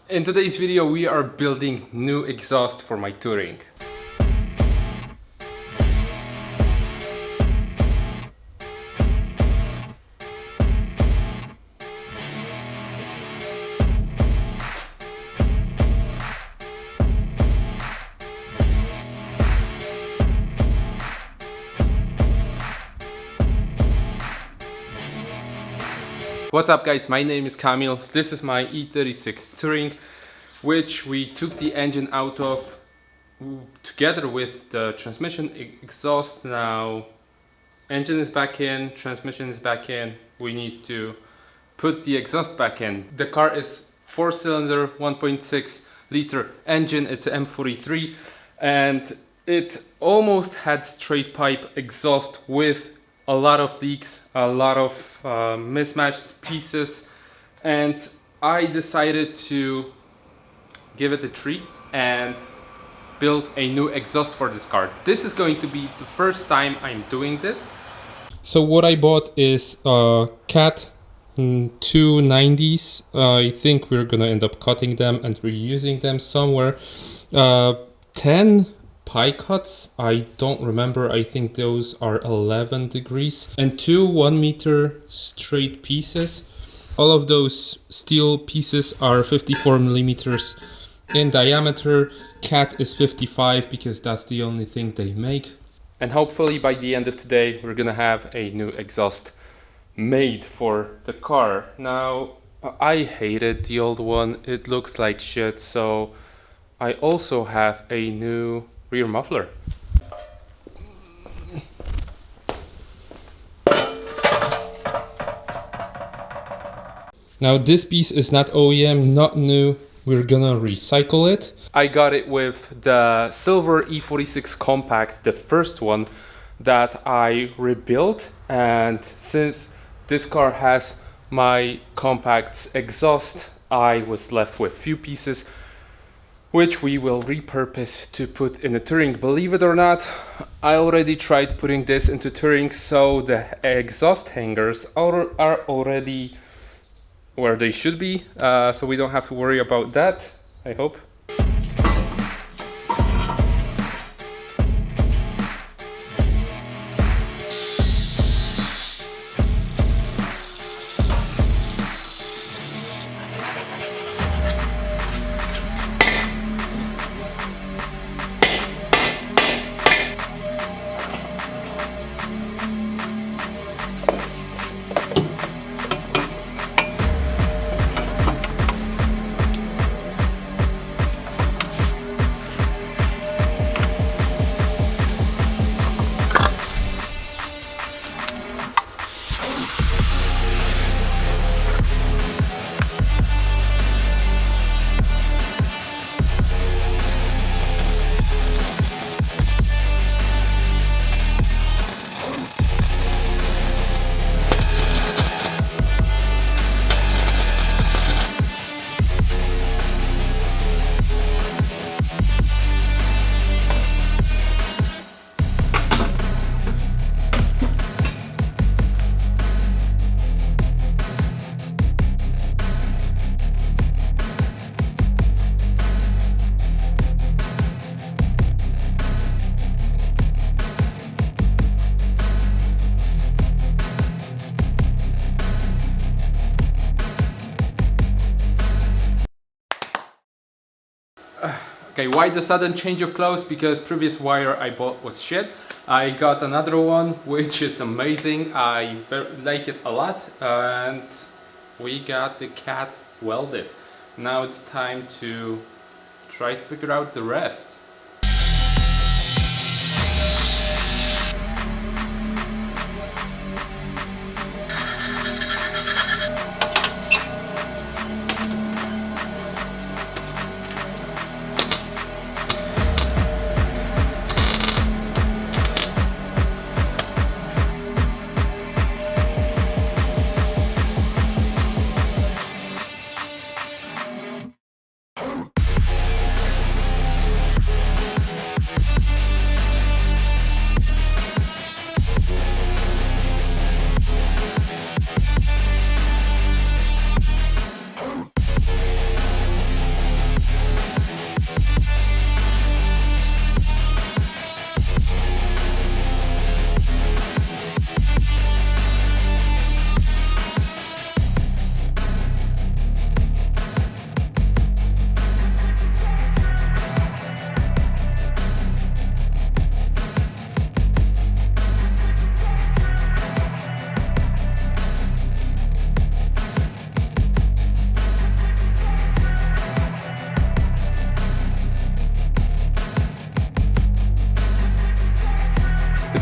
In today's video we are building new exhaust for my touring. What's up guys, my name is Kamil. This is my e36 touring, which we took the engine out of together with the transmission exhaust. Now engine is back in, transmission is back in, we need to put the exhaust back in. The car is 4-cylinder 1.6 liter engine, it's an M43, and it almost had straight pipe exhaust with a lot of leaks, a lot of mismatched pieces, and I decided to give it a treat and build a new exhaust for this car. This is going to be the first time I'm doing this. So what I bought is Cat 290s. I think we're gonna end up cutting them and reusing them somewhere. 10 pie cuts, I don't remember, I think those are 11 degrees, and two 1 meter straight pieces. All of those steel pieces are 54 millimeters in diameter. Cat is 55 because that's the only thing they make. And hopefully by the end of today we're gonna have a new exhaust made for the car. Now I hated the old one, it looks like shit, so I also have a new rear muffler. Now this piece is not OEM, not new, we're gonna recycle it. I got it with the silver e36 compact, the first one that I rebuilt, and since this car has my compact's exhaust, I was left with few pieces which we will repurpose to put in the touring. Believe it or not, I already tried putting this into touring, so the exhaust hangers are already where they should be, so we don't have to worry about that, I hope. Okay, why the sudden change of clothes? Because previous wire I bought was shit. I got another one which is amazing. I like it a lot, and we got the Cat welded. Now it's time to try to figure out the rest.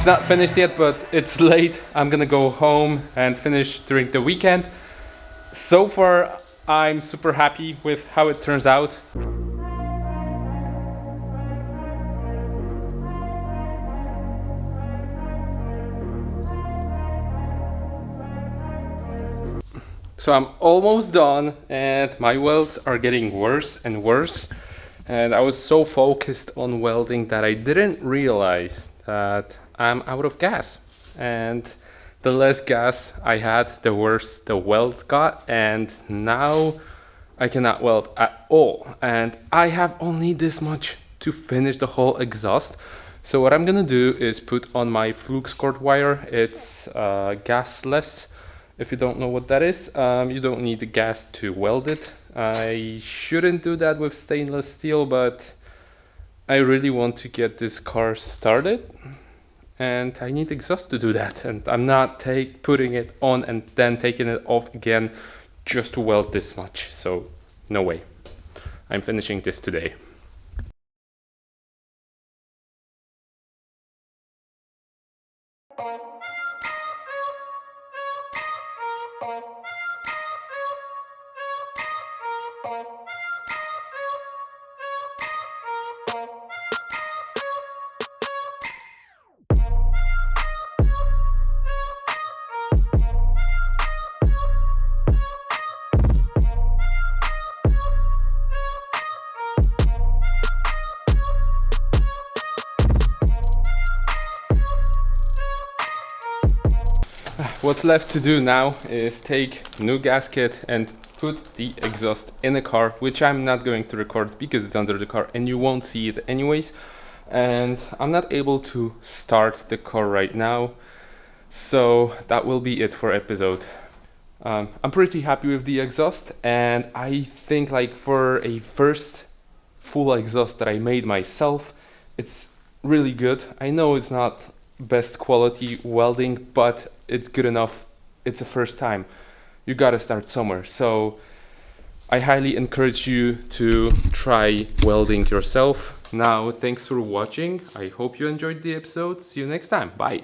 It's not finished yet, but it's late. I'm gonna go home and finish during the weekend. So far, I'm super happy with how it turns out. So I'm almost done and my welds are getting worse and worse. And I was so focused on welding that I didn't realize that I'm out of gas. And the less gas I had, the worse the welds got. And now I cannot weld at all. And I have only this much to finish the whole exhaust. So what I'm gonna do is put on my flux cord wire. It's gasless. If you don't know what that is, you don't need the gas to weld it. I shouldn't do that with stainless steel, but I really want to get this car started and I need exhaust to do that, and I'm not putting it on and then taking it off again just to weld this much. So no way. I'm finishing this today. What's left to do now is take new gasket and put the exhaust in the car, which I'm not going to record because it's under the car and you won't see it anyways. And I'm not able to start the car right now, so that will be it for episode. I'm pretty happy with the exhaust, and I think like for a first full exhaust that I made myself, it's really good. I know it's not best quality welding, but it's good enough. It's the first time. You gotta start somewhere. So I highly encourage you to try welding yourself. Now, thanks for watching. I hope you enjoyed the episode. See you next time. Bye.